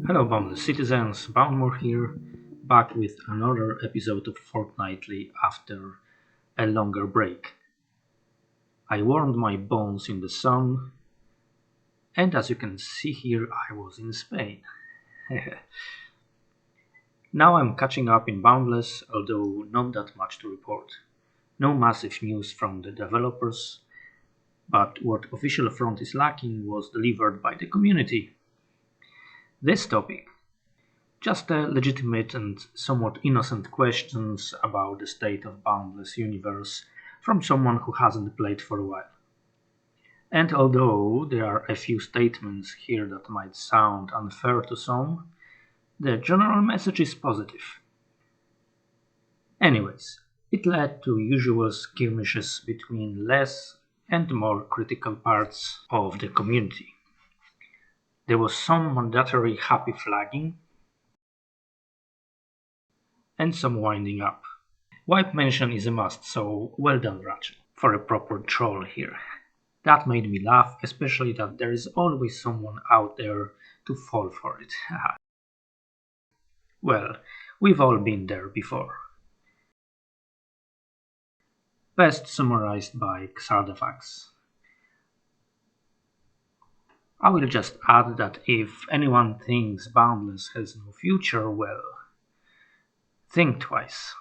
Hello, boundless citizens. Boundmore here, back with another episode of Fortnightly after a longer break. I warmed my bones in the sun, and as you can see here, I was in Spain. Now I'm catching up in Boundless, although not that much to report. No massive news from the developers, but what Official Front is lacking was delivered by the community. This topic, just legitimate and somewhat innocent questions about the state of Boundless Universe from someone who hasn't played for a while. And although there are a few statements here that might sound unfair to some, the general message is positive. Anyways, it led to usual skirmishes between less and more critical parts of the community. There was some mandatory happy flagging and some winding up. Wipe mention is a must, so well done Ratchet for a proper troll here. That made me laugh, especially that there is always someone out there to fall for it. Well, we've all been there before. Best summarized by Xardafax. I will just add that if anyone thinks Boundless has no future, well, think twice.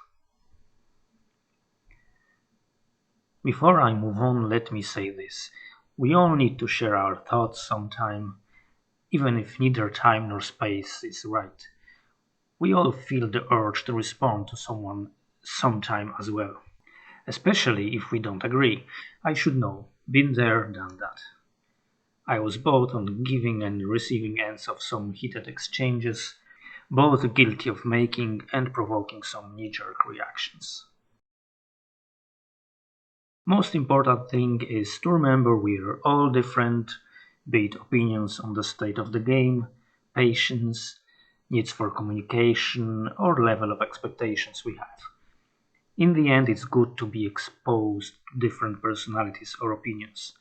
Before I move on, let me say this. We all need to share our thoughts sometime, even if neither time nor space is right. We all feel the urge to respond to someone sometime as well, especially if we don't agree. I should know, been there, done that. I was both on the giving and receiving ends of some heated exchanges, both guilty of making and provoking some knee-jerk reactions. Most important thing is to remember we're all different, be it opinions on the state of the game, patience, needs for communication, or level of expectations we have. In the end, it's good to be exposed to different personalities or opinions.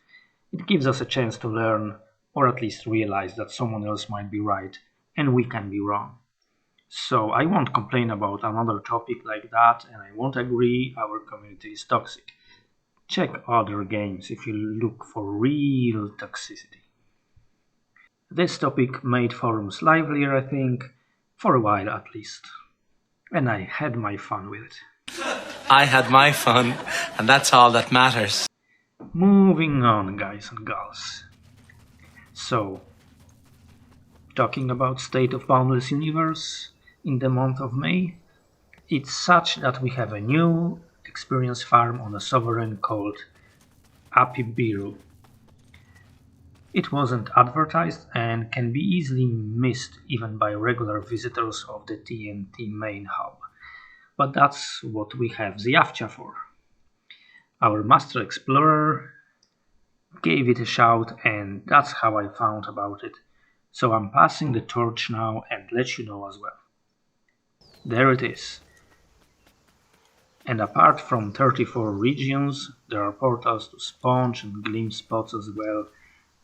It gives us a chance to learn, or at least realize that someone else might be right and we can be wrong. So I won't complain about another topic like that, and I won't agree our community is toxic. Check other games if you look for real toxicity. This topic made forums livelier, I think, for a while at least. And I had my fun with it. I had my fun, and that's all that matters. Moving on, guys and gals. So, talking about State of Boundless Universe in the month of May, it's such that we have a new experience farm on a sovereign called Apibiru. It wasn't advertised and can be easily missed even by regular visitors of the TNT main hub. But that's what we have the Yaftcha for. Our master explorer gave it a shout, and that's how I found about it. So I'm passing the torch now and let you know as well. There it is. And apart from 34 regions, there are portals to Sponge and Gleam spots as well,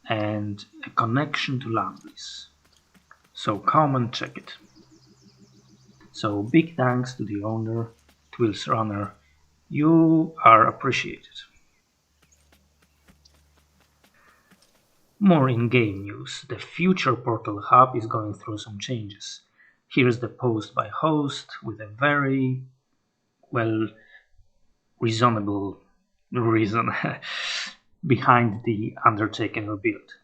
and a connection to Lamblis. So come and check it. So big thanks to the owner, Twills Runner. You are appreciated. More in-game news. The future Portal Hub is going through some changes. Here's the post by host with a very, well, reasonable reason behind the undertaken rebuild.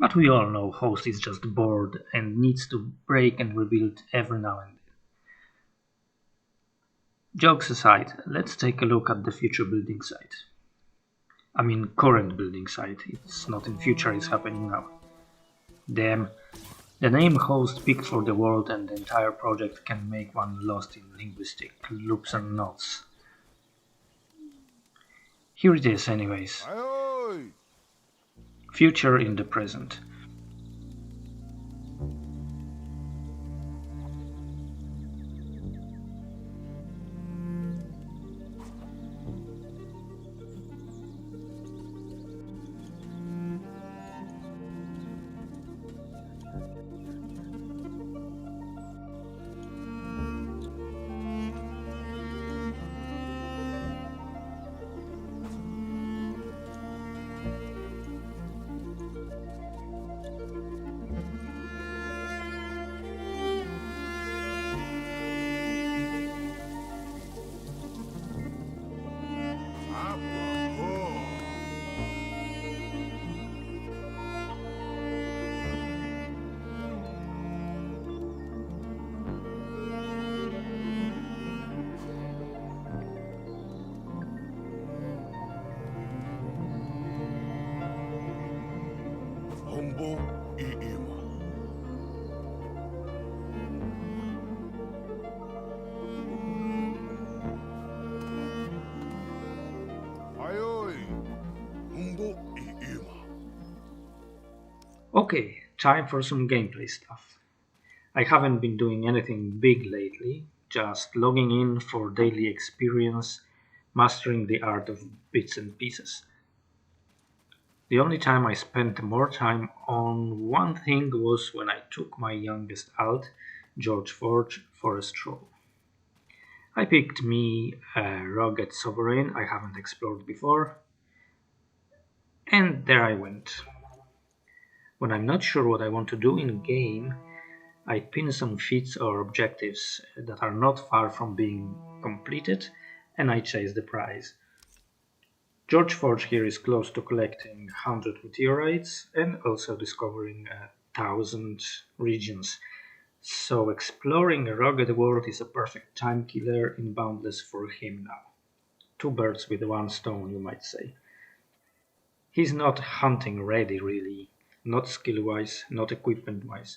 But we all know host is just bored and needs to break and rebuild every now and then. Jokes aside, let's take a look at the future building site. I mean current building site, it's not in future, it's happening now. Damn, the name host picked for the world and the entire project can make one lost in linguistic loops and knots. Here it is anyways. Future in the present. Umbo iima. Ayoi, umbo iima. Okay, time for some gameplay stuff. I haven't been doing anything big lately, just logging in for daily experience, mastering the art of bits and pieces. The only time I spent more time on one thing was when I took my youngest out, George Forge, for a stroll. I picked me a rugged sovereign I haven't explored before, and there I went. When I'm not sure what I want to do in game, I pin some feats or objectives that are not far from being completed, and I chase the prize. George Forge here is close to collecting 100 meteorites and also discovering 1,000 regions. So exploring a rugged world is a perfect time killer in Boundless for him now. Two birds with one stone, you might say. He's not hunting ready really, not skill-wise, not equipment-wise.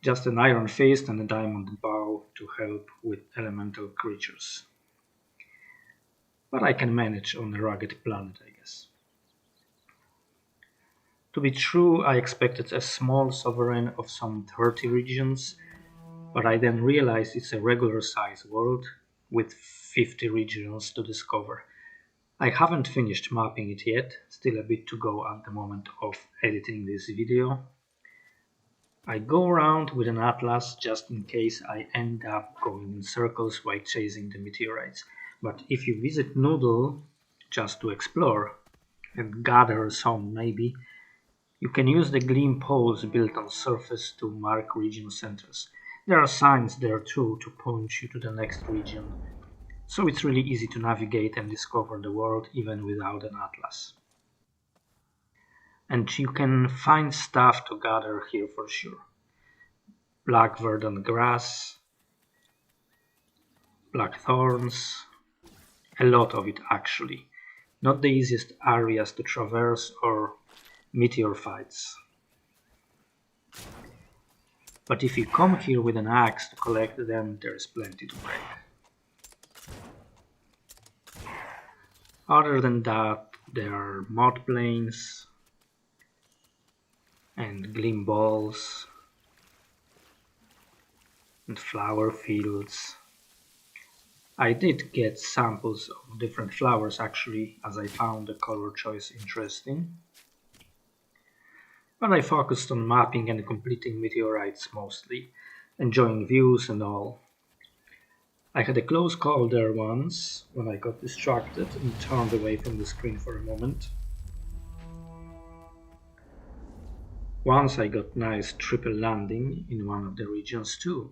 Just an iron fist and a diamond bow to help with elemental creatures. But I can manage on a rugged planet, I guess. To be true, I expected a small sovereign of some 30 regions, but I then realized it's a regular size world with 50 regions to discover. I haven't finished mapping it yet, still a bit to go at the moment of editing this video. I go around with an atlas just in case I end up going in circles while chasing the meteorites. But if you visit Noodle just to explore and gather some maybe, you can use the gleam poles built on surface to mark region centers. There are signs there too to point you to the next region, so it's really easy to navigate and discover the world even without an atlas. And you can find stuff to gather here for sure. Black verdant grass, black thorns, a lot of it actually. Not the easiest areas to traverse or meteor fights. But if you come here with an axe to collect them, there's plenty to break. Other than that, there are mud plains and gleam balls and flower fields. I did get samples of different flowers actually, as I found the color choice interesting. But I focused on mapping and completing meteorites mostly, enjoying views and all. I had a close call there once, when I got distracted and turned away from the screen for a moment. Once I got nice triple landing in one of the regions too.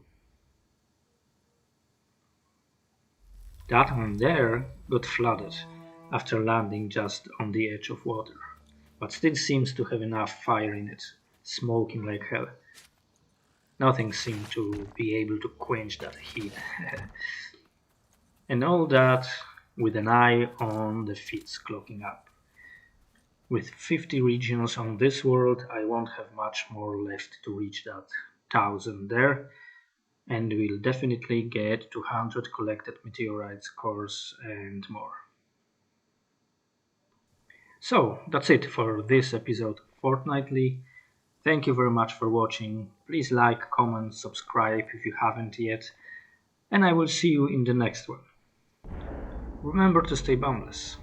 That one there got flooded after landing just on the edge of water, but still seems to have enough fire in it, smoking like hell. Nothing seemed to be able to quench that heat. And all that with an eye on the feats clocking up. With 50 regions on this world, I won't have much more left to reach that 1,000 there, and we'll definitely get 200 collected meteorites, cores and more. So that's it for this episode of Fortnightly. Thank you very much for watching. Please like, comment, subscribe if you haven't yet, and I will see you in the next one. Remember to stay boundless.